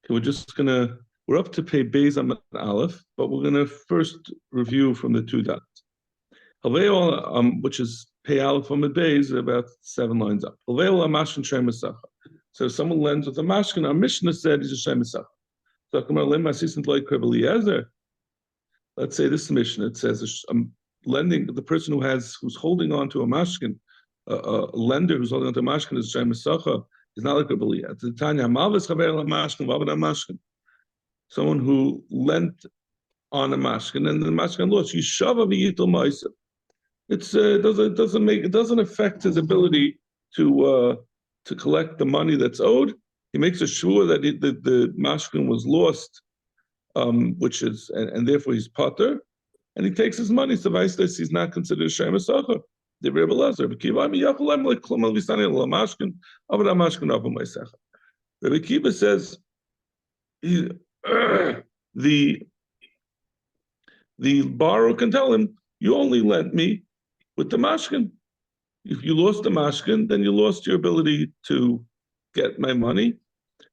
We're up to pay Beis Amud Aleph, but we're gonna first review from the two dots. Which is pay Aleph Amud Beis, about 7 lines up. So if someone lends with a mashkin, our Mishnah said he's a Shem Esach. Let's say this Mishnah, it says I'm lending the person who's holding on to a mashkin, a lender who's holding on to a mashkin is Shem Esach. It's not like Rabbi Eliezer. The Tanya Malvis Chaver LaMashkin, Vavad HaMashkin. Someone who lent on a mashkin and the mashkin lost. Yishava v'yitul ma'asav. It doesn't affect his ability to collect the money that's owed. He makes a shvua that the mashkin was lost, which is and therefore he's potter, and he takes his money. So vice versa, he's not considered Shem Esach. The Rebbe Elazar, Rebbe Kiva says the borrower can tell him, you only lent me with the mashkin. If you lost the mashkin, then you lost your ability to get my money.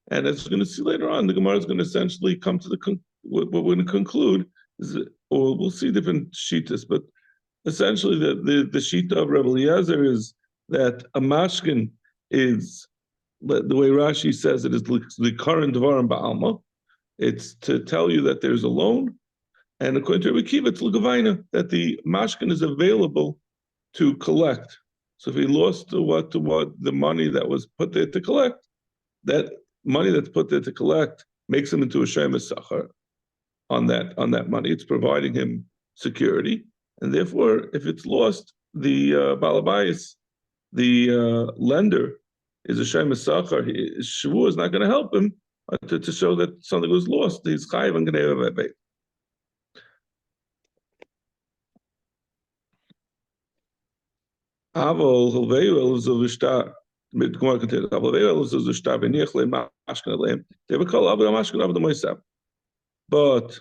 And as we're going to see later on, the Gemara is going to essentially come to what we're going to conclude is, or we'll see different shittas, but essentially the shita of Rebbe Eliezer is that a mashkin is, the way Rashi says it, is the current dvarim ba'alma. It's to tell you that there's a loan, and according to Rebbe Kiva, it's l'gavaina, that the mashkin is available to collect. So if he lost what the money that was put there to collect, that money that's put there to collect makes him into a Shem Esach on that money. It's providing him security. And therefore, if it's lost, the balabayis, the lender, is a Shem Esach. His shavua is not going to help him to show that something was lost. He's chayiv and gnei v'beit. Avol hulveyu eluzov v'shtar. They would call Abba Mashkin Abba Moisab. But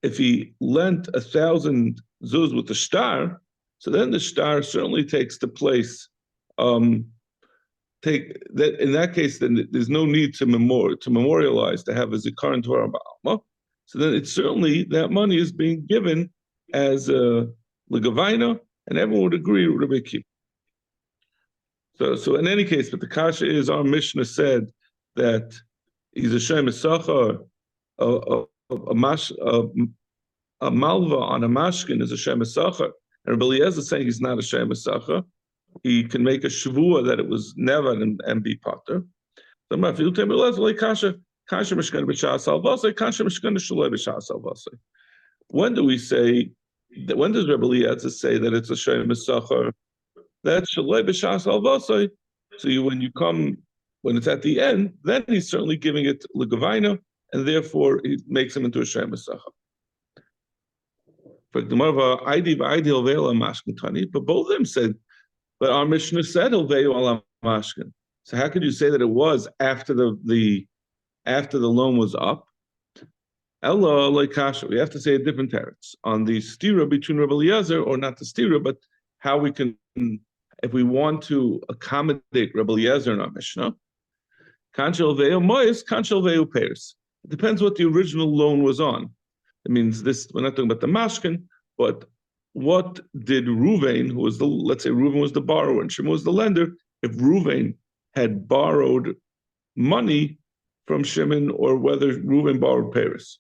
if he lent 1,000 zuz with the star, so then the star certainly takes the place. In that case, then there's no need to memorialize, to have as a current Torah Ba'alma. So then it's certainly that money is being given as a legavaina, and everyone would agree with Rebbe Kiva. So in any case, but the kasha is, our Mishnah said that he's a Shem Esach, a malva on a mashkin is a Shem Esach, and Rebbe Eliezer is saying he's not a Shem Esach. He can make a shavua that it was never and be potter. So when do we say that? When does Rebbe Eliezer say that it's a Shem Esach? That's shaloi b'shas alvasai. So when it's at the end, then he's certainly giving it legavaina, and therefore he makes him into a Shem Esach. But both of them said, but our Mishnah said hilveyu ala mashkin. So how could you say that it was after the loan was up? Ella leikasha. We have to say a different teretz on the stira between Rebbe Eliezer, or not the stira, but how we can, if we want to accommodate Rebbe Eliezer in our Mishnah. Kanshel ve'u mois, kanshel ve'u peiros. It depends what the original loan was on. It means this, we're not talking about the mashkin, but what did Ruvain, who was let's say Ruvain was the borrower and Shimon was the lender, if Ruvain had borrowed money from Shimon, or whether Ruvain borrowed peiros.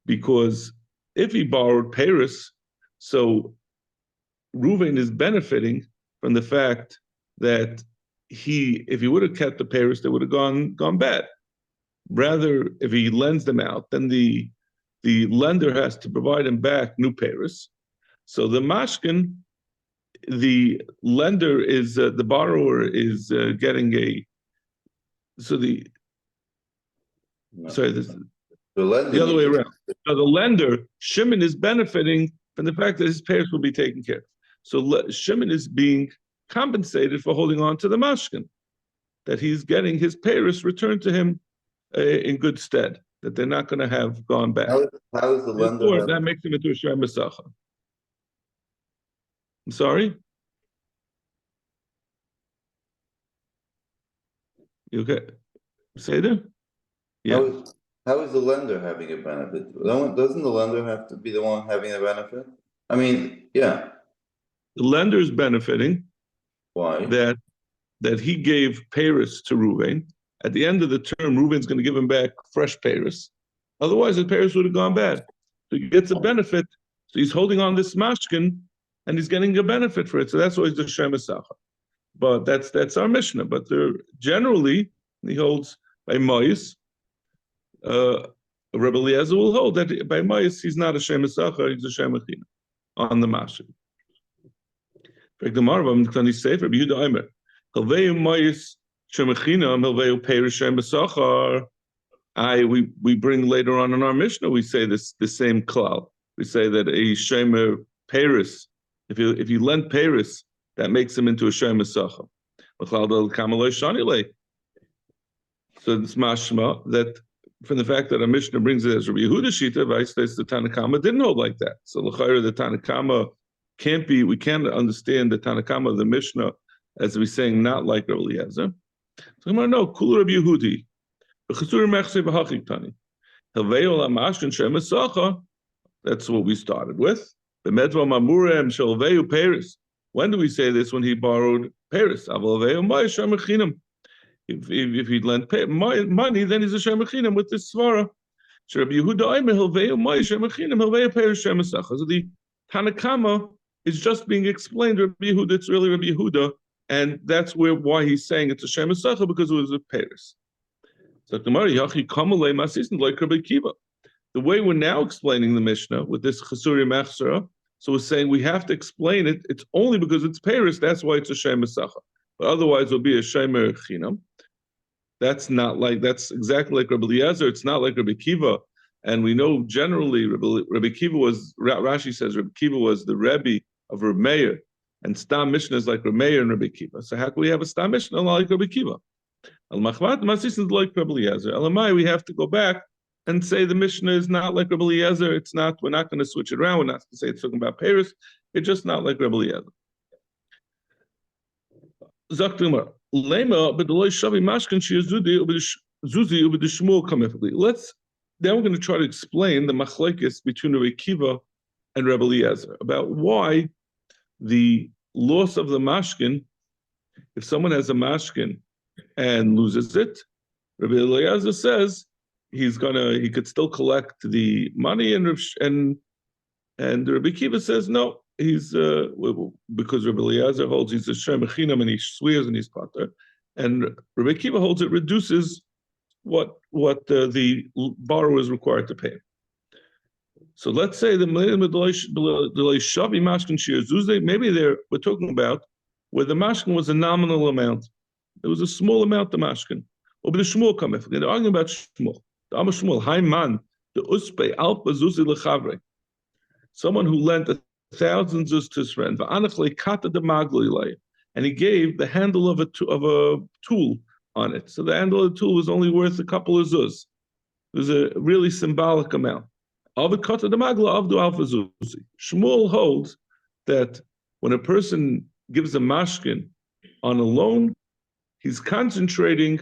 Because if he borrowed peiros, so Ruvain is benefiting from the fact that if he would have kept the peiros, they would have gone bad. Rather, if he lends them out, then the lender has to provide him back new peiros. So the mashkin, the lender is the borrower is getting the other way around. So the lender, Shimon, is benefiting from the fact that his peiros will be taken care of. So Shimon is being compensated for holding on to the mashkin, that he's getting his peiros returned to him in good stead, that they're not going to have gone back. How is the lender? That makes him into a Shem Esach. I'm sorry? You okay? Say there? Yeah. How is the lender having a benefit? Doesn't the lender have to be the one having a benefit? I mean, yeah. The lender is benefiting Why? that he gave Paris to Ruvain. At the end of the term, Ruvain's going to give him back fresh Paris. Otherwise, the Paris would have gone bad. So he gets a benefit. So he's holding on this mashkin, and he's getting a benefit for it. So that's why he's the Shem Esacha. But that's our Mishnah. But generally, he holds by Mois. Rebbe Eliezer will hold that by Mois he's not a Shem Esacha, he's a Shem Echina on the mashkin. We bring later on in our Mishnah, we say the same klal. We say that a shemer Paris, if you lend Paris, that makes him into a shemer sacha. So it's mashma that from the fact that a Mishnah brings it as Rabbi Yehuda Shita, Vice the Tanakama didn't hold like that. So l'chayra the Tanakama we can't understand the Tanakama of the Mishnah as we saying not like Rabbi Eliezer. So I'm no, Kul Rabbi Yehudi. That's what we started with. The Medva Mamurem Shalveu Paris. When do we say this? When he borrowed Paris. If he'd lent money, then he's a Shem Echinam with this svara. So the Tanakama is just being explained. Rabbi Yehuda, it's really Rabbi Yehuda, and that's why he's saying it's a Shem Esacha because it was a Paris. So the way we're now explaining the Mishnah with this Chasuri Machzera, so we're saying we have to explain it. It's only because it's Paris, that's why it's a Shem Esacha. But otherwise, it'll be a Shem Echinam. That's exactly like Rabbi Eliezer. It's not like Rabbi Kiva. And we know generally Rabbi Kiva was, Rashi says Rabbi Kiva was the Rebbe of Rabbi Meir, and Stam Mishnah is like Rabbi Meir and Rabbi Kiva. So how can we have a Stam Mishnah like Rabbi Kiva? Al-Machmat Masis is like Rabbi Eliezer. Elamai, we have to go back and say the Mishnah is not like Rabbi Eliezer. It's not. We're not going to switch it around. We're not going to say it's talking about Paris. It's just not like Rabbi Eliezer. Zaktumar. Lema, but the Shavi Mashkin Shiazudi Zuzi over the Shmuel Kamefli. Then we're going to try to explain the machlekes between Rabbi Kiva and Rabbi Eliezer about why the loss of the mashkin, if someone has a mashkin and loses it, Rabbi Eliezer says he could still collect the money, and Rabbi Kiva says no, he's because Rabbi Eliezer holds he's a shem echinam and he swears and he's pater, and Rabbi Kiva holds it reduces what the borrower is required to pay. So let's say the maybe we're talking about where the mashkin was a nominal amount. It was a small amount of mashkin. Or the Shmuel come if they're arguing about Shmuel. The Amar Shmuel, Hai man, the uspe alpa zuzi lechavre. Someone who lent 1,000 zuz to his friend, and he gave the handle of a tool on it. So the handle of the tool was only worth a couple of zuz. It was a really symbolic amount. Shmuel holds that when a person gives a mashkin on a loan, he's concentrating,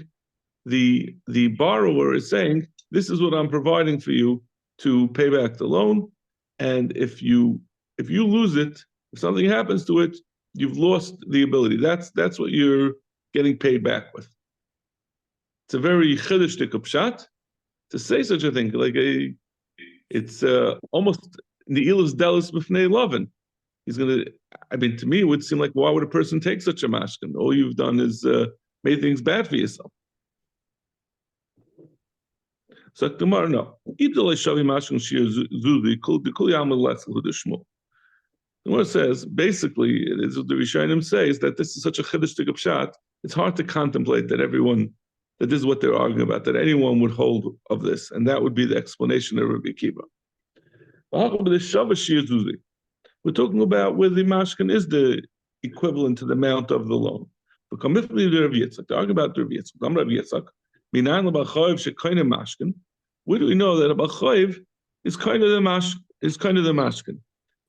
the borrower is saying, this is what I'm providing for you to pay back the loan. And if you lose it, if something happens to it, you've lost the ability. That's what you're getting paid back with. It's a very chiddushtik pshat to say such a thing. It's almost ne'ilas delis b'fnei lovin. He's gonna. I mean, to me, it would seem like why would a person take such a mashkin? All you've done is made things bad for yourself. So tomorrow, no. The Gemara says basically, it is what the Rishonim say is that this is such a chiddushtik pshat. It's hard to contemplate that this is what they're arguing about, that anyone would hold of this, and that would be the explanation of Rabbi Kiva. We're talking about where the mashkin is the equivalent to the amount of the loan. They're arguing about the Rabbi Yitzchak. Where do we know that a Bachayev is kind of the mashkin?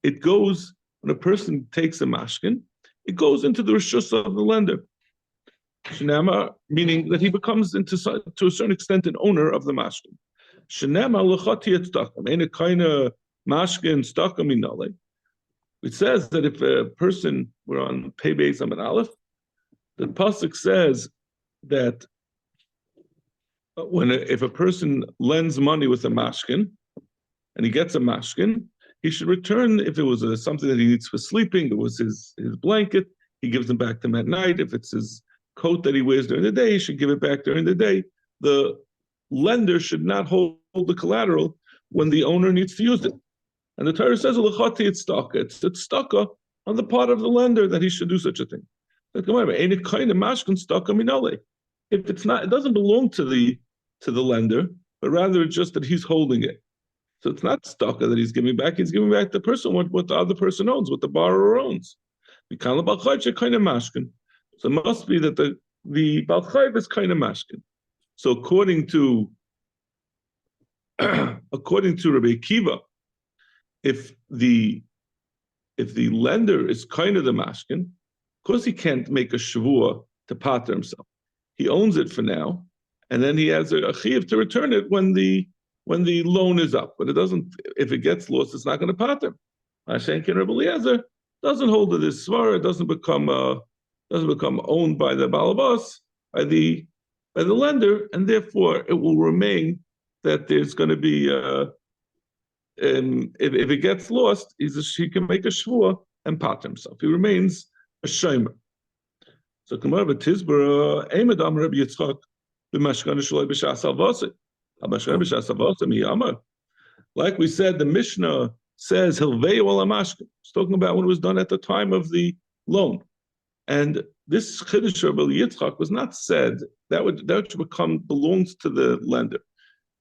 It goes, when a person takes a mashkin, it goes into the rishus of the lender. Shenema, meaning that he becomes to a certain extent an owner of the mashkin. Shenema l'chati tzedakah, ain't a kind of mashkin tzedakah minale. It says that if a person, we're on Pei Beis Amud Aleph, the pasuk says that if a person lends money with a mashkin and he gets a mashkin, he should return if it was something that he needs for sleeping, it was his blanket, he gives them back to him at night. If it's his coat that he wears during the day, he should give it back during the day. The lender should not hold the collateral when the owner needs to use it. And the Torah says, it's tzedakah on the part of the lender that he should do such a thing. If it's not, it doesn't belong to the lender, but rather it's just that he's holding it. So it's not tzedakah that he's giving back the person what the other person owns, what the borrower owns. So it must be that the Baal Chayv is kind of mashkin. So according to Rabbi Akiva, if the lender is kind of the mashkin, of course he can't make a shavua to pater himself. He owns it for now, and then he has a chiyuv to return it when the loan is up. But it doesn't. If it gets lost, it's not going to pater. Hashem Ken Rebbe Eliezer doesn't hold to this svara. It doesn't become owned by the balabas, by the lender, and therefore it will remain that there's going to be. If it gets lost, he can make a shvua and pater himself. He remains a shomer. So Gemara b'Tizbara, Eimed Amar Rabbi Yitzchak b'Mashkan Shaloi b'Shas Alvasi. Mashkan b'Shas Alvasi miyamar. Like we said, the Mishnah says Hilvei Ola Mashkan. It's talking about when it was done at the time of the loan, and this Chiddush Rabbi Yitzchak was not said that would belongs to the lender.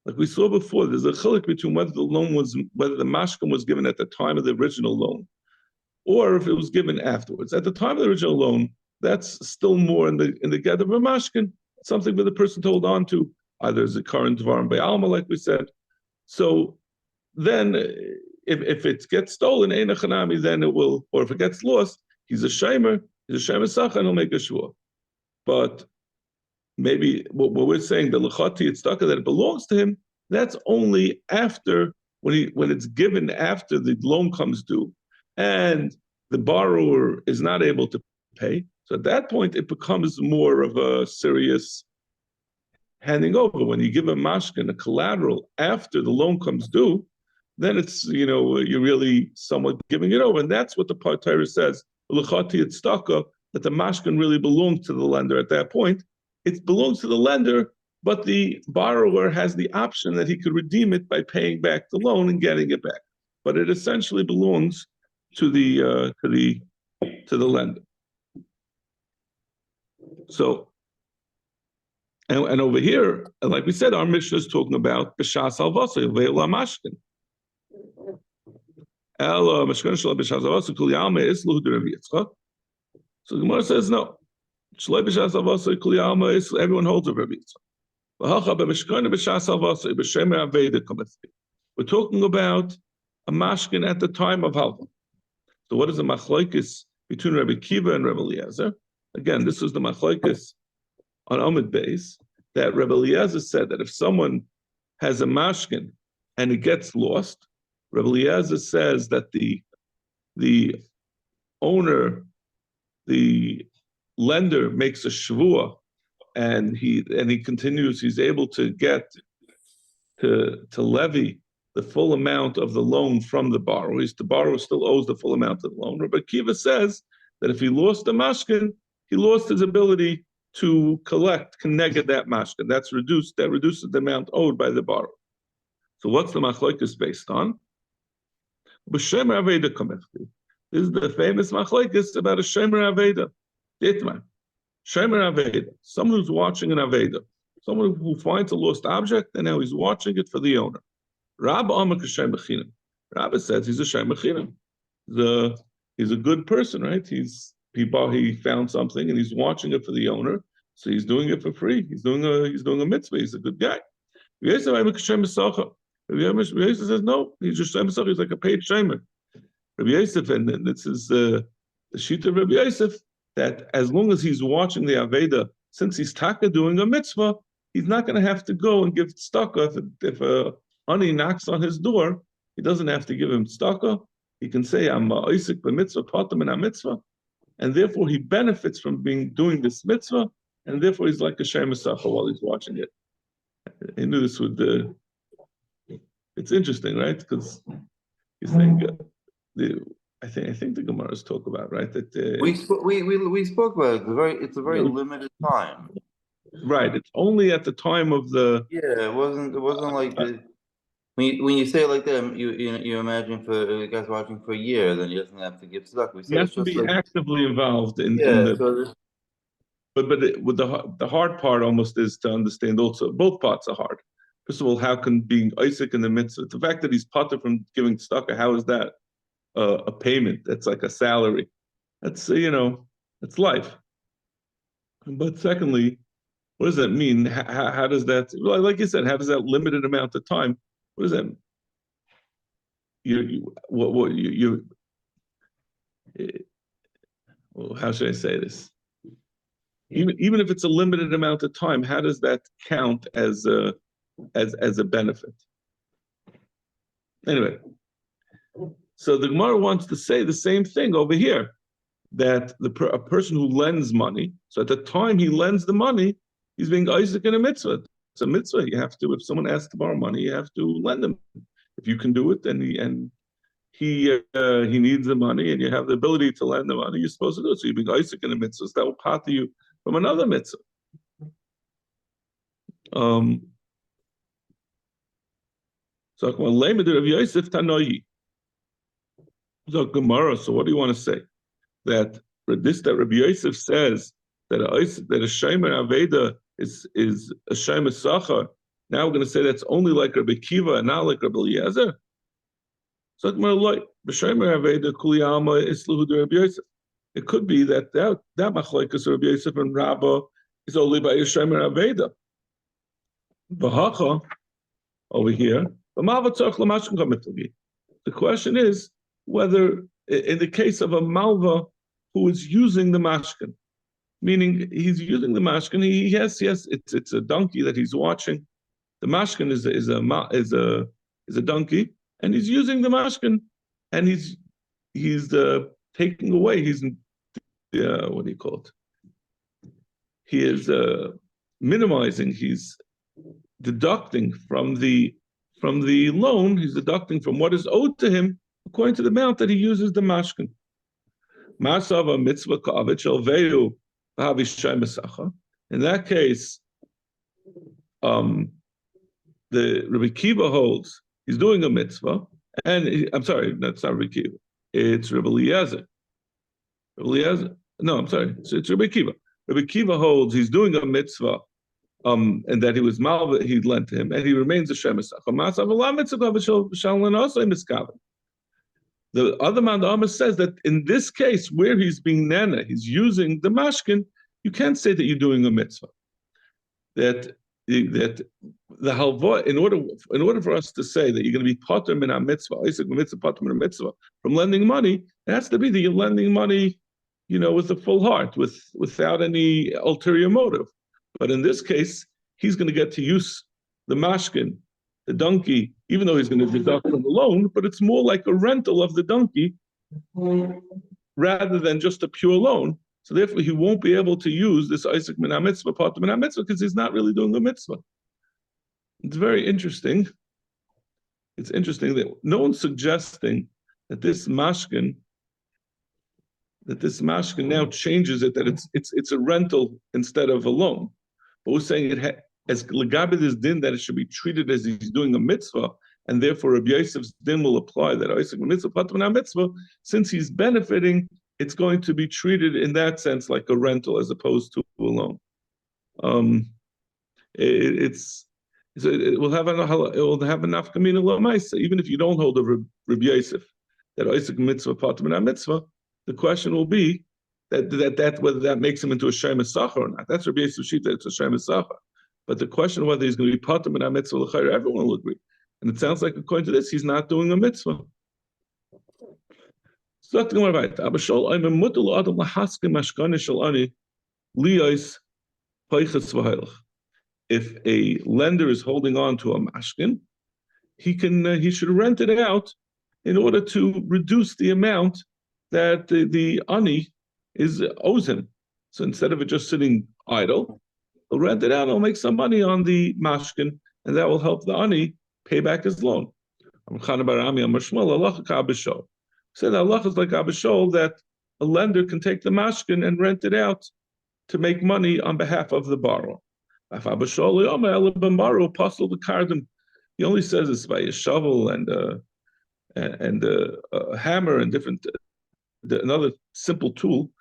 Like we saw before, there's a chiluk between whether the mashkan was given at the time of the original loan, or if it was given afterwards. At the time of the original loan, that's still more in the get of a mashkin, something for the person to hold on to, either as a current dvarim by alma, like we said. So then, if it gets stolen, ein chanami, then it will, or if it gets lost, he's a shemer sacha, and he'll make a shua. But maybe what we're saying, the l'chati tzedakah, that it belongs to him, that's only after when it's given after the loan comes due, and the borrower is not able to pay. So at that point, it becomes more of a serious handing over. When you give a mashkin, a collateral, after the loan comes due, then it's, you're really somewhat giving it over. And that's what the Torah says, l'chati tzedakah, that the mashkin really belongs to the lender at that point. It belongs to the lender, but the borrower has the option that he could redeem it by paying back the loan and getting it back. But it essentially belongs to the lender. So, and over here, like we said, our Mishnah is talking about b'shas alvasa ve'la mashkin. Ela mashkin shel b'shas alvasa kol yalma is luhu Rabbi Yitzchak. So the Gemara says no. Everyone holds a Rabbi Yitzchak. We're talking about a mashkin at the time of halva. So what is the machlokes between Rabbi Akiva and Rebbe Eliezer? Again, this was the machlokes on Amud Beis, that Rebbe Eliezer said that if someone has a mashkin and it gets lost, Rebbe Eliezer says that the owner, the lender makes a shvua, and he continues. He's able to get to levy the full amount of the loan from the borrower. The borrower still owes the full amount of the loan. Rabbi Akiva says that if he lost the mashkin, he lost his ability to collect, connect that mashkin. That reduces the amount owed by the borrower. So what's the machlokes based on? B'shemer aveda kamefti. This is the famous machlokes about a shemer aveda. Ditman, shemer aveda, someone who's watching an aveda, someone who finds a lost object and now he's watching it for the owner. Rabba Amar Kashem B'chinam. Rabba says he's a shem b'chinam. He's a good person, right? He found something and he's watching it for the owner, so he's doing it for free. He's doing a mitzvah. He's a good guy. Rabbi Yosef says no. He's just shem b'sacha. He's like a paid shemer. Rabbi Yosef, and this is the sheet of Rabbi Yosef, that as long as he's watching the aveda since he's taka doing a mitzvah, he's not going to have to go and give tzedakah. If a ani knocks on his door, he doesn't have to give him tzedakah. He can say, I'm Isaac b'mitzvah, patam in a mitzvah, and therefore he benefits from doing this mitzvah, and therefore he's like a Shem Sacha while he's watching it. He knew this would. It's interesting, right? Because he's saying I think the Gemaras talk about, right, that we spoke about it. It's a very limited time. Right. It's only at the time of the. Yeah, it wasn't like when you say it like that, you imagine for a guy's watching for a year, then he doesn't have to give tzedakah. We He said has it's to just be like actively involved in the. So But with the hard part almost is to understand also both parts are hard. First of all, how can being Isaac in the mitzvah, the fact that he's potter from giving tzedakah, how is that a payment? That's like a salary. That's it's life. But secondly, what does that mean? How does that? Well, like you said, how does that limited amount of time? What does that mean? How should I say this? Even if it's a limited amount of time, how does that count as a benefit? Anyway, so the Gemara wants to say the same thing over here, that a person who lends money, so at the time he lends the money, he's being Isaac in a mitzvah. It's a mitzvah. You have to, if someone asks to borrow money, you have to lend them. If you can do it, then he needs the money, and you have the ability to lend the money, you're supposed to do it. So you're being Isaac in a mitzvah. So that will part you from another mitzvah. So Rav Yosef Tanoi. So Gemara. So what do you want to say? That Rabbi Yosef says that a Shomer Aveda is a Shomer Sachar. Now we're going to say that's only like Rabbi Kiva and not like Rabbi Eliezer. So Gemara B'Shomer Aveda Kuli Alma Islahu Rabbi Yosef. It could be that machlokes Rabbi Yosef and Rabbah is only by a Shomer Aveda. V'hacha over here. The question is whether, in the case of a malva who is using the mashkin, meaning he's using the mashkin, yes, it's a donkey that he's watching. The mashkin is a donkey, and he's using the mashkin, and he's taking away. He's what do you call it? He is minimizing. He's deducting from the loan. He's deducting from what is owed to him according to the amount that he uses the mashkin. Masava mitzvah kavich elveu v'havishai mesacha. In that case, the Rabbi Kiva holds he's doing a mitzvah, and I'm sorry, that's not Rabbi Kiva. It's Rabbi Eliezer. No, I'm sorry. It's Rabbi Kiva. Rabbi Kiva holds he's doing a mitzvah, and that he was malva, he lent to him, and he remains a shemesacha. The other man, the Amos says that in this case, where he's being nana, he's using the mashkin, you can't say that you're doing a mitzvah. That the halva, in order for us to say that you're going to be pater min mitzvah, Isaac mitzvah pater min mitzvah from lending money, it has to be that you're lending money, with a full heart, without any ulterior motive. But in this case, he's going to get to use the mashkin, the donkey, even though he's going to deduct from the loan, but it's more like a rental of the donkey rather than just a pure loan. So therefore, he won't be able to use this Isaac min mitzvah, part of min mitzvah, because he's not really doing a mitzvah. It's very interesting. It's interesting that no one's suggesting that this mashkin now changes it, that it's a rental instead of a loan. But we're saying as legabe this din, that it should be treated as he's doing a mitzvah, and therefore Rabbi Yosef's din will apply that Isaac mitzvah, patam mitzvah, since he's benefiting, it's going to be treated in that sense like a rental as opposed to a loan. It will have a nafkamina lamaisa, even if you don't hold a Rabbi Yosef that Isaac mitzvah, patam mitzvah. The question will be that whether that makes him into a shemer sacha or not. That's Rabbi Yosef's sheet, that it's a shemer sacha. But the question whether he's going to be pater min mitzvah l'chayr, everyone will agree. And it sounds like according to this, he's not doing a mitzvah. So that's going right. Abashol I'm a mutal adam lahaskim mashkane shel ani liyos If a lender is holding on to a mashkin, he should rent it out in order to reduce the amount that the ani owes him. So instead of it just sitting idle, he'll rent it out. He'll make some money on the mashkin, and that will help the ani pay back his loan. Said Allah is like Abishol, that a lender can take the mashkin and rent it out to make money on behalf of the borrower. He only says this by a shovel and a hammer and different another simple tool.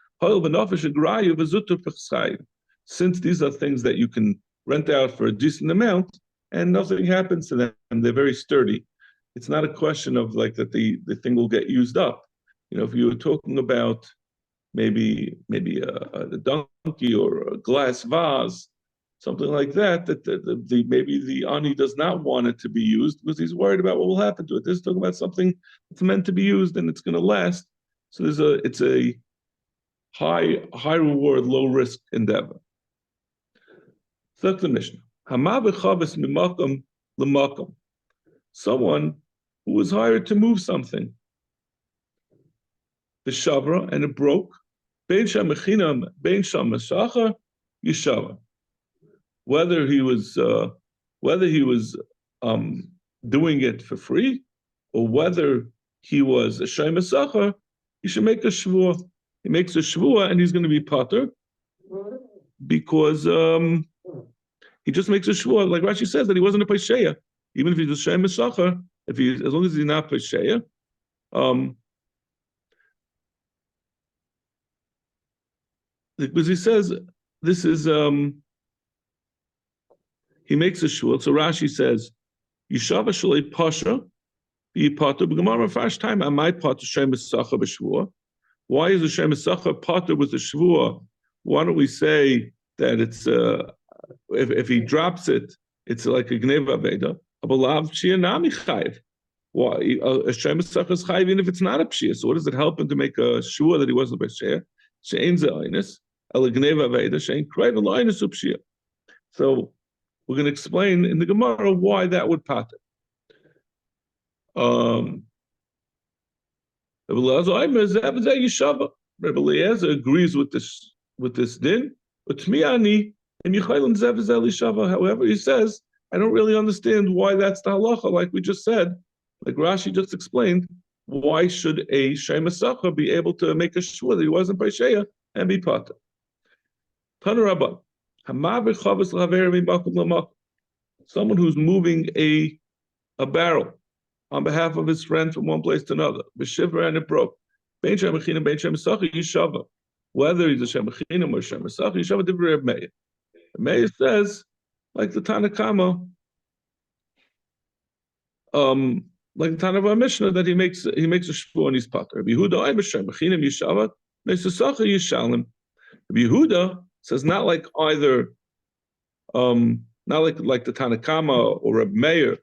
Since these are things that you can rent out for a decent amount and nothing happens to them, they're very sturdy. It's not a question of like that the thing will get used up. If you were talking about maybe a donkey or a glass vase, something like that, maybe the ani does not want it to be used because he's worried about what will happen to it. This is talking about something that's meant to be used and it's going to last. So it's a high reward, low risk endeavor. The Mishnah. Someone who was hired to move something. The shavra, and it broke. Whether he was doing it for free, or whether he was a shaymasacha, he should make a shvua. He makes a shvua, and he's going to be pater because he just makes a shvua. Like Rashi says that he wasn't a paisheya, even if he's a shaymasacha. As long as he's not paisheya, because he says this is he makes a shul. So Rashi says, Yishava shalei pasha, be pater b'gemara first time. I might pater shemesacha b'shvua. Why is the shemesacha pater with the shvua? Why don't we say that it's if he drops it, it's like a gneva veda. Abalav pshia nami chayv. Why a shemesacha is chayv even if it's not a pshia? So what does it help him to make a shvua that he wasn't a pshia? She'ein ze'aynis el gneva veda she'ein krayv el aynis upshia. So we're going to explain in the Gemara why that would pater. Rebbe Eliezer agrees with this din, but Tmiani and Yichaylan Zev Shava. However, he says, I don't really understand why that's the halacha, like we just said, like Rashi just explained. Why should a shaymasacha be able to make a shvua that he wasn't by sheya and be pater? Tanarabah. Someone who's moving a barrel on behalf of his friend from one place to another, and it broke. Whether he's a shemachinam or shemasach, yishava divrei Reb Meir. Meir says, like the Tanakama, like the Tanakama Mishnah, that he makes a shvua and he's pater. Yehuda I'm a shemachinam yishava, meisasach yishalim. Yehuda says not like either, not like the Tanakama or Reb Meir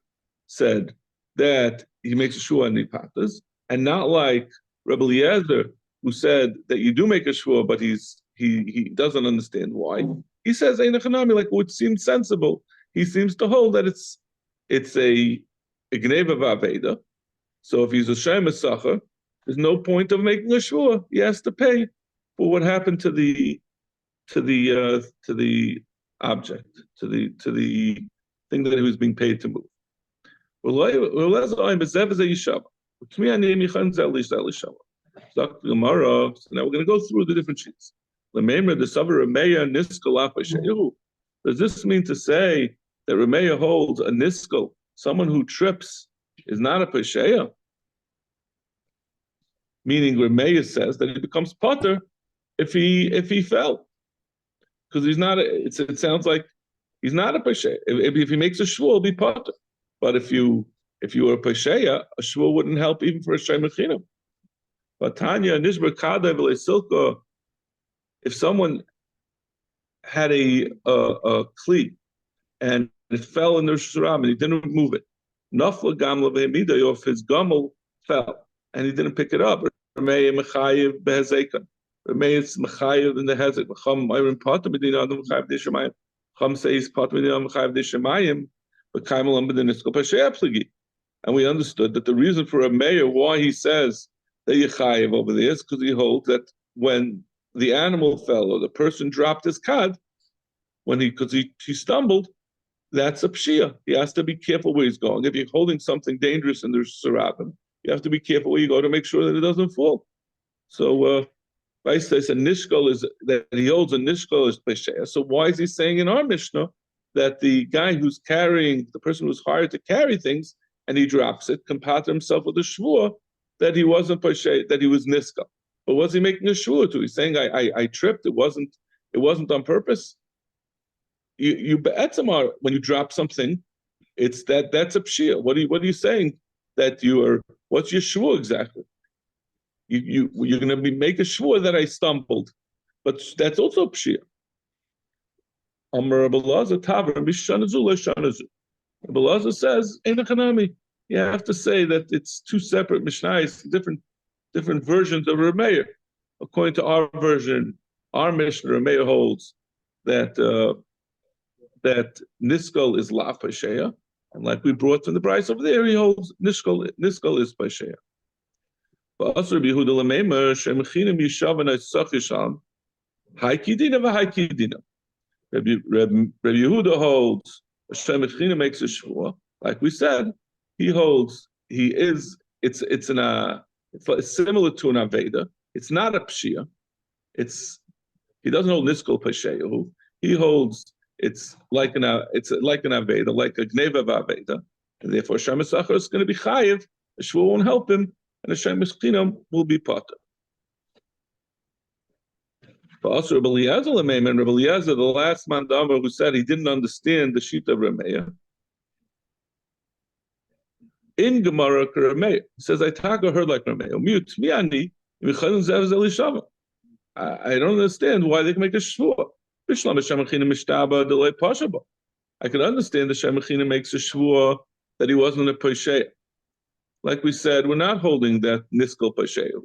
said that he makes a shvua and he paters, and not like Reb Eliezer who said that you do make a shvua, but he doesn't understand why. He says ein echanami, like what seems sensible. He seems to hold that it's a gneva v'aveda. So if he's a shaymasacha, there's no point of making a shvua. He has to pay for what happened to the object, to the thing that he was being paid to move. So now we're going to go through the different sheets. Does this mean to say that Remeya holds a niskel, someone who trips is not a pesheya? Meaning Remeya says that he becomes potter if he fell. Because he's not. It sounds like he's not a pesheya. If he makes a shvua, he'll be potter. But if you were a pesheya, a shvua wouldn't help even for a shemachinam. But Tanya nishbar kada v'leisilka, if someone had a kli and it fell in the shram and he didn't move it, nafla gamla v'hemidah, if his gumel fell and he didn't pick it up, Remeya mechayev behezekan. Remeis Mechayev in the Hezek, Chum Myron Potter Medina, the Mechayev Dishamayim. Chum says Potter Medina, Mechayev Dishamayim, but Kaimalam Bedinisko Pashea Pligi. And we understood that the reason for a mayor why he says the Yechayev over there is because he holds that when the animal fell or the person dropped his cad, because he stumbled, that's a pshia. He has to be careful where he's going. If you're holding something dangerous and there's sarabim, you have to be careful where you go to make sure that it doesn't fall. So, Vice says a nishkol is that he holds a nishkol is peshea. So why is he saying in our Mishnah that the guy who's carrying, the person who's hired to carry things, and he drops it, can pater himself with a shvur that he wasn't peshea, that he was niskal? But was he making a shvur to? He's saying I tripped. It wasn't on purpose. You be'etzamar, when you drop something, it's that's a pshia. What are you saying? That you are, what's your shvur exactly? You're going to make a shvur that I stumbled, but that's also pshia. Amar Abelazar Tavar Mishanazu LeShanazu. Abelazar says Einachanami. You have to say that it's two separate mishnayos, different versions of Rameir. According to our version, our Mishnah Rameir holds that that niskal is la pasheya, and like we brought from the Bryce over there, he holds niskal is pasheya. But also Rabbi Yehuda Lamemer shemchinim yishav and Isachisham haikidina v'haikidina. Rabbi Yehuda holds shemchina makes a shvua. Like we said, he holds it's similar to an aveda. It's not a pshia. He doesn't hold niskal pasheya. He holds it's like an aveda, like a gneva aveda, and therefore Shem Esachar is going to be chayiv. The shvur won't help him, and the Shem Eschinam will be potter. But also Rabbi Eliezer Lameiman, Rabbi Eliezer, the last man who said he didn't understand the sheet of Rameya. In Gemara, Rameya says, "I heard like Rameya. Mute miani I don't understand why they can make a shvur. I can understand the Shemachina makes a shvur that he wasn't a pasheya. Like we said, we're not holding that niskal pasheya.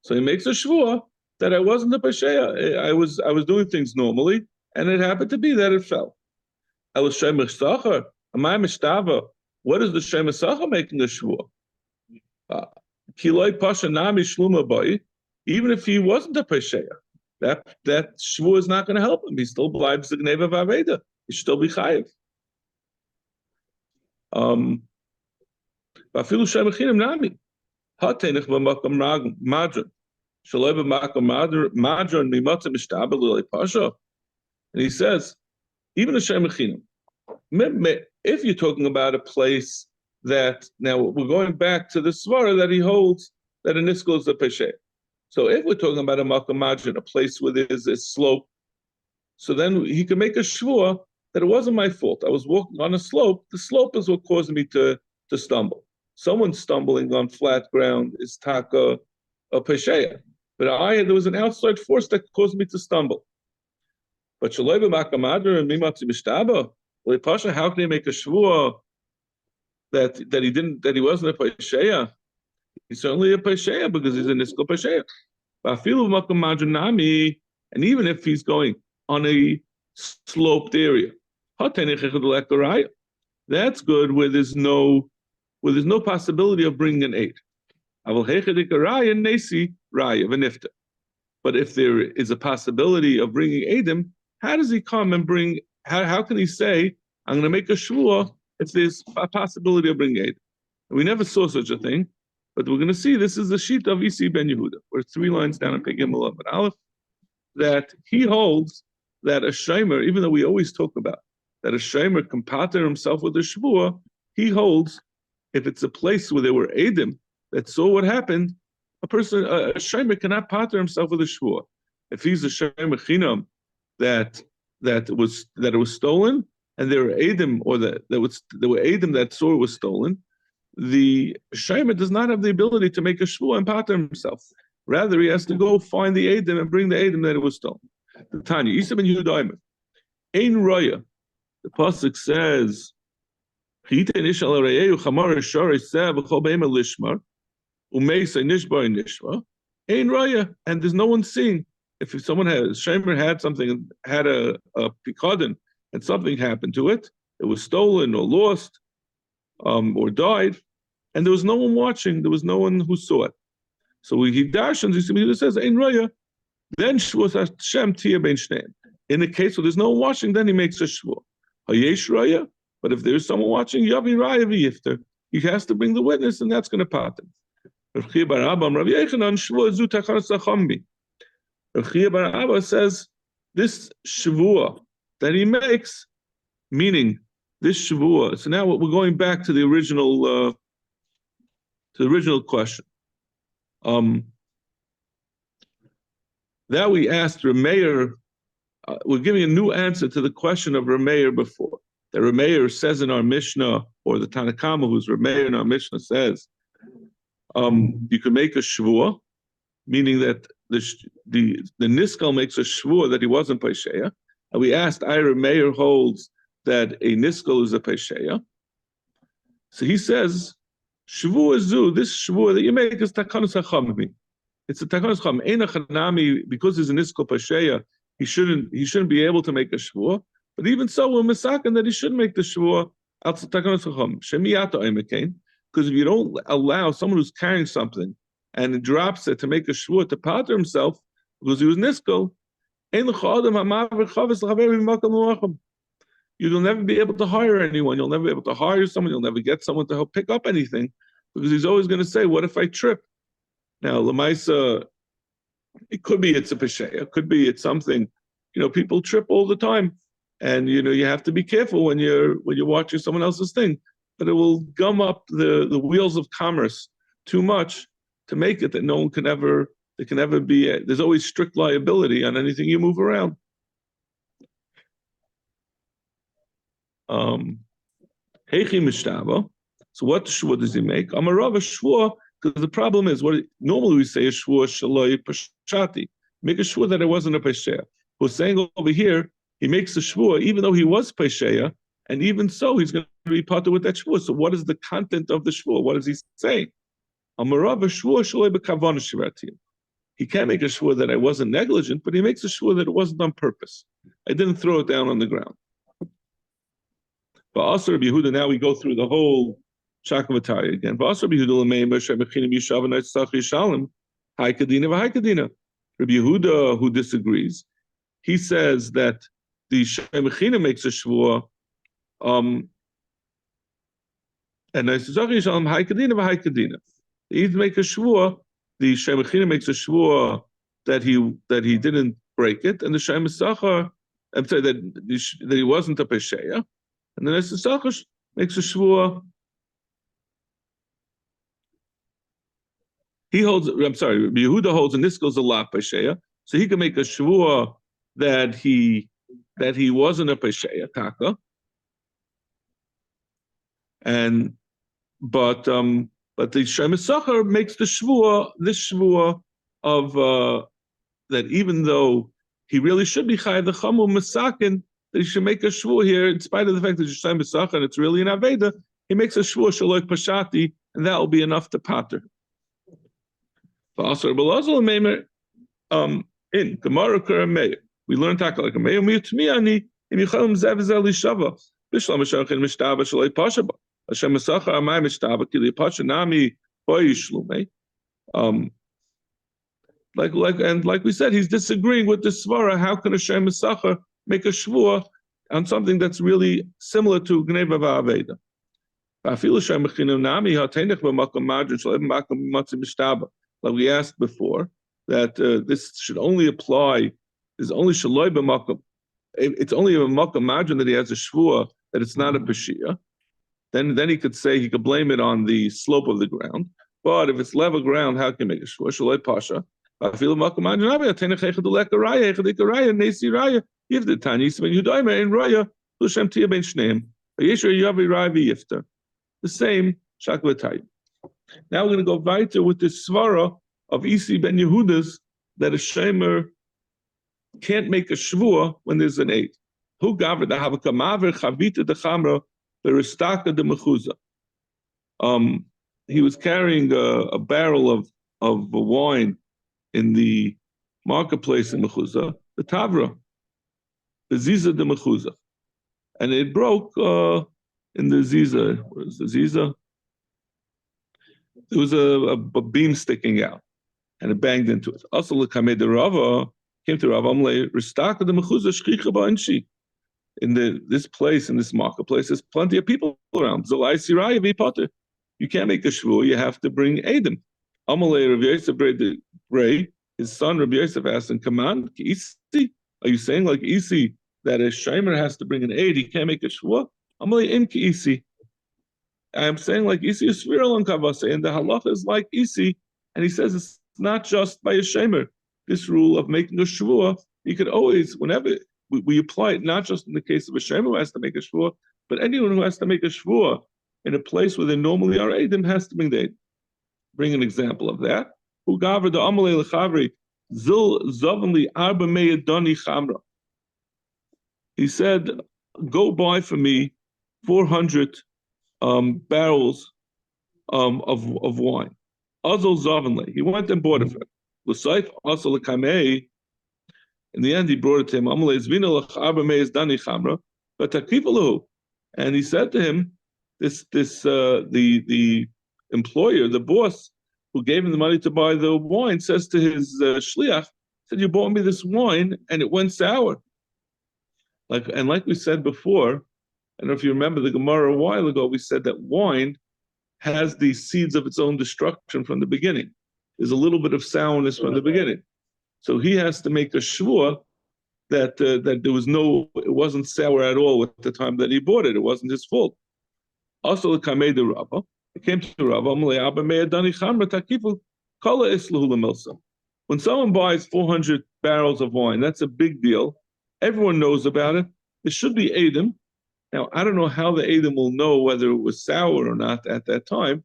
So he makes a shvur that I wasn't a pasheya. I was doing things normally, and it happened to be that it fell. What is the Shem Esachar making a shvur? Kiloi pasha nami shluma boy. Even if he wasn't a pasheya, that shvur is not going to help him. He still blives the gneva v'aveda. He should still be chayiv. V'afilu shemechinim nami hatenich b'makam madron shaloi b'makam madron mimatzim mishtabel l'lei pasha. And he says, even a shemechinim, if you're talking about a place that, now we're going back to the svara that he holds that a niskal is a peshe. So if we're talking about a makamajin, a place where there's a slope, so then he can make a shvur that it wasn't my fault. I was walking on a slope. The slope is what caused me to stumble. Someone stumbling on flat ground is taka a pesheya. But there was an outside force that caused me to stumble. But shaloi b'makamadr and mimatzi mishtaba, pasha, how can he make a shvur that he wasn't a pesheya? He's certainly a pesheya because he's a niskal pesheya. And even if he's going on a sloped area, that's good where there's no possibility of bringing an aid. But if there is a possibility of bringing aidim, how does he come and bring? How can he say, I'm going to make a shvur if there's a possibility of bringing aid? We never saw such a thing, but we're going to see this is the sheet of Isi ben Yehuda. We're 3 lines down in Pei Gimel Amud Aleph, that he holds that a shomer, even though we always talk about that a shomer can pater himself with a shvur, he holds if it's a place where there were aidim that saw what happened, a shomer cannot pater himself with a shvur. If he's a shomer chinam that it was stolen, and there were Adam, or there were Adam that saw it was stolen, the Shomer does not have the ability to make a shvur and pater himself. Rather, he has to go find the Adam and bring the Adam that it was stolen. The Tanya, Isa ben Yehuda, Ein Roya. The pasuk says, Ein Roya, and there's no one seeing. if someone Shemer had something, had a pikadon, and something happened to it, it was stolen or lost, or died, and there was no one watching, there was no one who saw it. So he darshans, he says, Ein Raya, then Shvuas Hashem Tia Ben Shneim. In the case where there's no one watching, then he makes a Shvuah. Hayesh Raya, but if there's someone watching, Yavi Raya V'yifter, he has to bring the witness, and that's going to part him. Rav Chia bar Abba says, this Shvuah that he makes, meaning this Shavua. So now we're going back to the original question. That we asked Rameir, we're giving a new answer to the question of Rameir before. That Rameir says in our Mishnah, or the Tanakama, who's Rameir in our Mishnah, says, you can make a Shavua, meaning that the Niskal makes a Shavua that he wasn't Paisheya. And we asked, Rameir holds that a niskal is a pesheya. So he says, Shavua zu, this Shavua that you make is takanus hachamim. It's a takanus hachamim. Ein hachanami, because he's a niskal pesheya, he shouldn't be able to make a Shavua. But even so, we're misaken that he should make the Shavua out takanus hachamim. Shemiyata oimekain, because if you don't allow someone who's carrying something and drops it to make a Shavua to pater himself because he was niskal, ein l'chadam hamaver chavis l'chaverim makam l'macham. You'll never be able to hire anyone. You'll never be able to hire someone. You'll never get someone to help pick up anything because he's always going to say, what if I trip? Now, Lamaisa, it could be it's a pesheya. It could be it's something, people trip all the time. And, you have to be careful when you're watching someone else's thing. But it will gum up the wheels of commerce too much to make it that no one can ever be, there's always strict liability on anything you move around. Heichi mishtava. So what shvua does he make? Amarav a shvua, because the problem is, normally we say a shvua shaloi pashati. Make a shvua that it wasn't a pesheya. Who's saying over here, he makes a shvua even though he was pesheya, and even so he's going to be parted with that shvua. So what is the content of the shvua? What does he say? Amarav a shvua shaloi bekavana shivati. He can't make a shvua that I wasn't negligent, but he makes a shvua that it wasn't on purpose. I didn't throw it down on the ground. But also Rabbi Yehuda, now we go through the whole Shakavatari again. But also Rabbi Yehuda, who disagrees, he says that the Shemechina makes a shvua, and he make a shvua. The Shemechina makes a shvua that he didn't break it, and the Shemesachar, I'm sorry, that he wasn't a pesheya. And then Esesachar makes a shvua. Yehuda holds, and this goes a lot pesheya, so he can make a shvua that he wasn't a pesheya taka. But the Shemesachar makes the shvua, this shvua of that even though he really should be chayav the chamul masakin, that he should make a shvua here, in spite of the fact that he's Yishayim B'Sachar and it's really an Aveda, he makes a shvua shaloi pashati, and that will be enough to pater. In Gemara Karameir, we learn taka like a meir, miyutmiyani, im yichalim zev zel lishava, bishlam ha'sharchin mishtava shaloi pashaba, Hashem B'Sachar amay mishtava, ki li pasha nami hoi shlume. Like we said, he's disagreeing with the svara. How can Hashem B'Sachar make a shvua on something that's really similar to Gneva Va'aveda? Like we asked before, that this should only apply, is only shaloi b'makom. It's only a makom margin that he has a shvua, that it's not a peshia. Then he could say, he could blame it on the slope of the ground. But if it's level ground, how can he make a shvua? Shaloi pasha. I feel makom margin. If the Tanya when you die in Raya, Lushem Tia Ben Shneim, Yeshua Yavi Ravi Yifter. The same Shakvatay. Now we're going to go weiter with the svara of Isi ben Yehuda's that a shamer can't make a shvua when there's an eight. Who gathered the havakamaver chavita de chamra beristaka de mechuza. He was carrying a barrel of wine in the marketplace in Mechuzah, the Tavra, the Ziza de Mechuzah. And it broke in the Ziza. What is the Ziza? There was a beam sticking out, and it banged into it. Also, L'kamei de Rava came to Rava Amle Ristaka de Mechuzah Shchicha Ba'inshi. In this place, in this marketplace, there's plenty of people around. Zolai Siraya V'Potter. You can't make a shvur. You have to bring Adam. Amalei Rav Yosef Bray, his son Rabbi Yosef asked him, "Command Isi? Are you saying like Isi that a shamer has to bring an aid? He can't make a shvur? Amalei Im Isi. I'm saying like Isi is Sviral on Kavase, and the halacha is like Isi, and he says it's not just by a shamer. This rule of making a shvur, you could always, whenever we apply it, not just in the case of a shamer who has to make a shvur, but anyone who has to make a shvur in a place where they normally are Eidim has to bring the Eidim. Bring an example of that. He said, go buy for me 400 barrels of wine. He went and bought it for him. In the end, he brought it to him. And he said to him, the employer, the boss who gave him the money to buy the wine, says to his shliach, said, "You bought me this wine and it went sour." Like we said before, I don't know if you remember the Gemara a while ago, we said that wine has the seeds of its own destruction from the beginning. There's a little bit of sourness from the beginning. So he has to make a shvur that there was it wasn't sour at all at the time that he bought it. It wasn't his fault. Also, it came to Rava. When someone buys 400 barrels of wine, that's a big deal. Everyone knows about it. There should be Adam. Now, I don't know how the Adam will know whether it was sour or not at that time,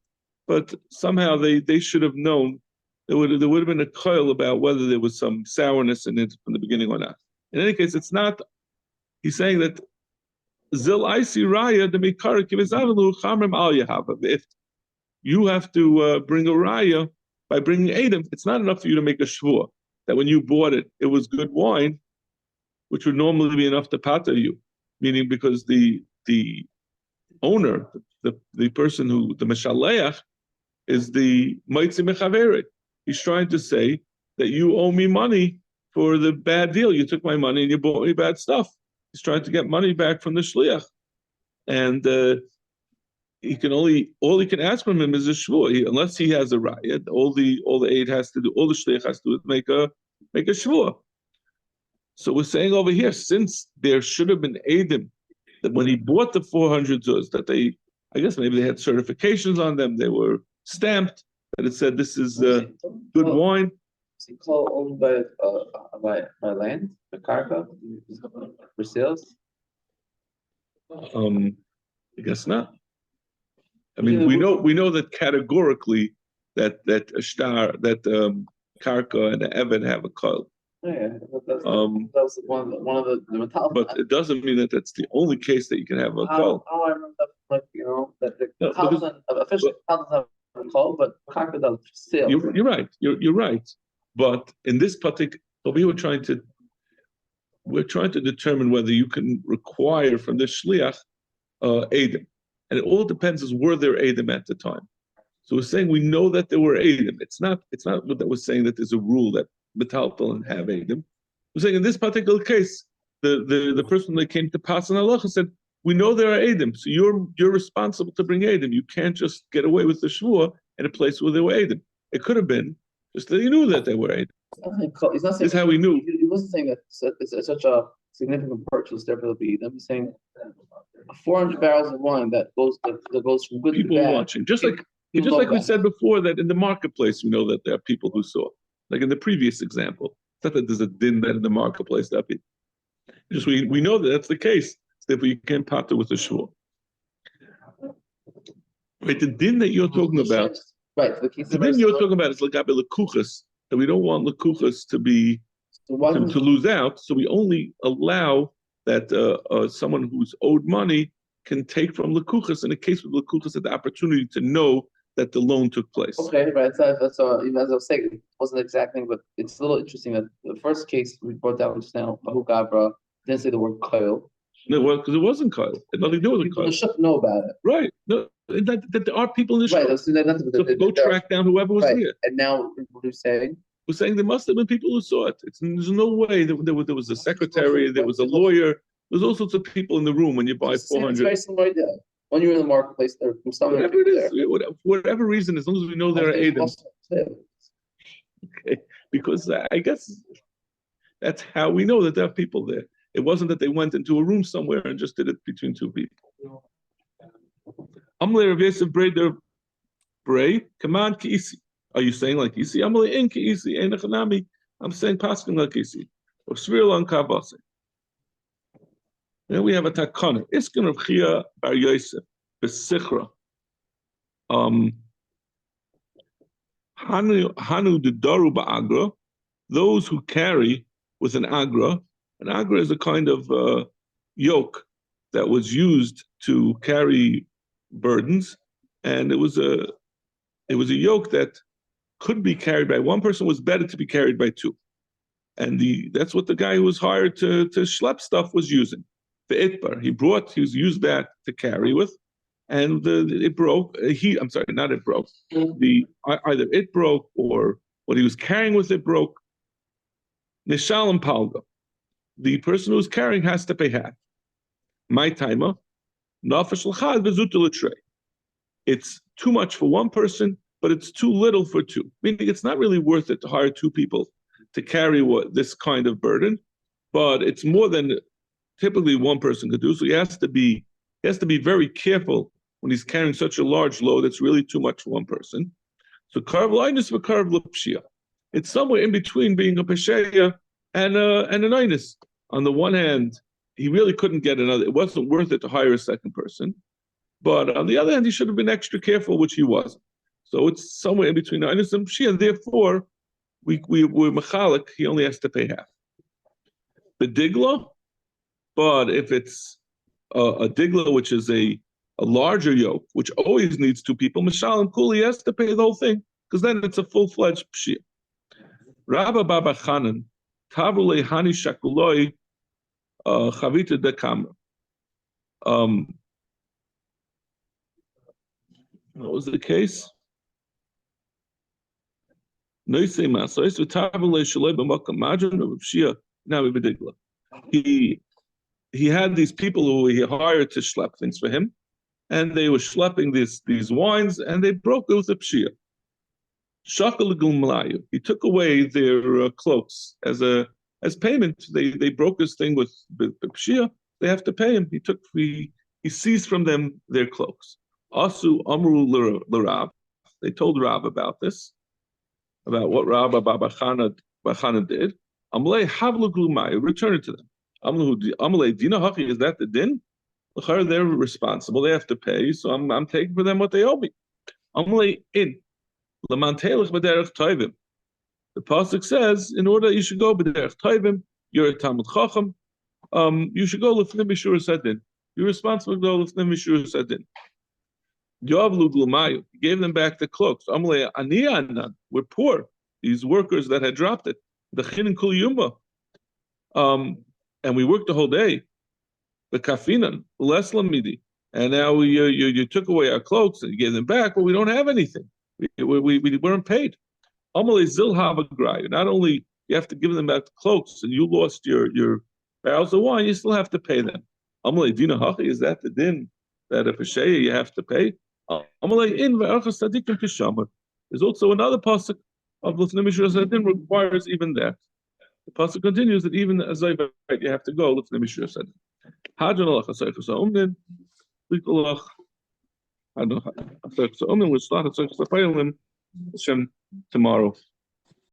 but somehow they should have known. There would have been a coil about whether there was some sourness in it from the beginning or not. In any case, it's not. He's saying that Zil Isi Raya the Mikara Kivizavalu Chamrim Al Yahava. If you have to bring a Raya by bringing Adam, it's not enough for you to make a shvur that when you bought it, it was good wine, which would normally be enough to pater you, meaning because the owner, the person who, the Meshaleach, is the Metzia Mechaveret. He's trying to say that you owe me money for the bad deal. You took my money and you bought me bad stuff. He's trying to get money back from the shliach, and all he can ask from him is a shvur. Unless he has a raya, all the aid has to do, all the shliach has to do is make a shvur. So we're saying over here, since there should have been Eidim, that when he bought the 400 zuz, that I guess maybe they had certifications on them, they were stamped, that it said this is good wine. Is he owned by land, the karka, for sales? I guess not. I mean, we know that categorically that ashtar, that karka and the eved have a kol. Yeah, that was one of the metal. But it doesn't mean that that's the only case that you can have a kol. How I remember that, that the officially doesn't have a kol, but karka does sales. You're right. You're right. But in this particular, we're trying to determine whether you can require from the shliach Eidim. And it all depends is were there Eidim at the time. So we're saying we know that there were Eidim. It's not that we're saying that there's a rule that metaltal and have Eidim. We're saying in this particular case, the person that came to pass on halacha said, we know there are Eidim, so you're responsible to bring Eidim. You can't just get away with the shvur in a place where there were Eidim. It could have been just that you knew that they were Eidim. He's not saying this is how we knew. He wasn't saying that it's such a significant purchase, therefore there'll be. I'm saying 400 barrels of wine that goes from good people to bad. Watching, just like we said before, that in the marketplace we know that there are people who saw. Like in the previous example, it's not that there's a din that in the marketplace that be. Just we know that that's the case. Therefore, you can't pater with a shvur. Right, the din that you're talking about. Right, the din you're talking about is lagabe lekuchas, that we don't want lekuchas to be to lose out. So we only allow that someone who's owed money can take from lekuchas in a case with lekuchas had the opportunity to know that the loan took place. Okay, right. That's even as I was saying, it wasn't the exact thing, but it's a little interesting that the first case we brought down just now, Bahu Gabra, didn't say the word koil. No, well, because it wasn't Kyle. It had nothing to do with People in the Kyle. shuk know about it. Right. No, that there are people in the Right. shop. So So go track down whoever was right. there. And now what are you saying? We're saying there must have been people who saw it. There's no way there was a secretary, there was a lawyer, there's all sorts of people in the room when you buy It's 400. very similar idea. When you're in the marketplace, there from some Whatever it is, whatever reason, as long as we know there are agents. Okay. Because I guess that's how we know that there are people there. It wasn't that they went into a room somewhere and just did it between two people. Amle Rav Yosef Breder Bray, command Kisi. Are you saying like Kisi? Amle in Kisi, Einachanami. I'm saying Paskin like Kisi. Or Sviril on Kavase. Then we have a takana. Iskin of Chia Bar Yosef, Besichra. Hanu de Daru Ba'agra, those who carry with an agra. An agra is a kind of yoke that was used to carry burdens, and it was a yoke that could be carried by one person, was better to be carried by two. And that's what the guy who was hired to schlep stuff was using. The itbar, he used that to carry with, and it broke. I'm sorry, not it broke. Either it broke or what he was carrying with it broke. Nishalim palga, the person who's carrying has to pay half. My timer, it's too much for one person, but it's too little for two. Meaning it's not really worth it to hire two people to carry this kind of burden, but it's more than typically one person could do. So he has to be very careful when he's carrying such a large load. It's really too much for one person. So karv linus for karv l'pshia. It's somewhere in between being a pesheya and an inus. On the one hand, he really couldn't get another. It wasn't worth it to hire a second person. But on the other hand, he should have been extra careful, which he wasn't. So it's somewhere in between inus and pshia. Therefore, we're mechalik. He only has to pay half. The digla, but if it's a digla, which is a larger yoke, which always needs two people, Mishalim Kuli has to pay the whole thing, because then it's a full-fledged pshia. Rabba Baba Chanan, Tavule Hani Shakuloi, Chavita de Kamra. What was the case? He had these people who he hired to schlep things for him, and they were schlepping these wines, and they broke it with a pshia. He took away their cloaks as payment. They broke his thing with the pshia. They have to pay him. He seized from them their cloaks. Asu Amru L'Rav. They told Rav about this, about what Rabba Baba Chana did. Amlei Havlu Glumai, return it to them. Amlei Dina Hachi, is that the din? They're responsible. They have to pay. So I'm taking for them what they owe me. Amlei in Lamantelech B'derech Toivim. The pasuk says, in order you should go B'derech Toivim. You're a Talmud Chacham. You should go L'fnim Mishur Sadin. You're responsible to go L'fnim Mishur Sadin. Yavlu Glumayu, he gave them back the cloaks. Amle Aniyanan, we're poor. These workers that had dropped it. The Chin Kul Yumba. And we worked the whole day. The Kafinan, less Lamidi. And now you took away our cloaks and you gave them back, but we don't have anything. We weren't paid. Amle Zilhavagrayu. Not only you have to give them back the cloaks and you lost your barrels of wine, you still have to pay them. Amle Dina Hachi, is that the din that if a sheya you have to pay? There's also another pasuk of L'fnei Mishur Sadin requires even that. The pasuk continues that even as you have to go L'fnei Mishur Sadin. Hadron alach asaychus ha'omnin, likolach hadron asaychus ha'omnin. We'll start asaychus ha'payalim tomorrow.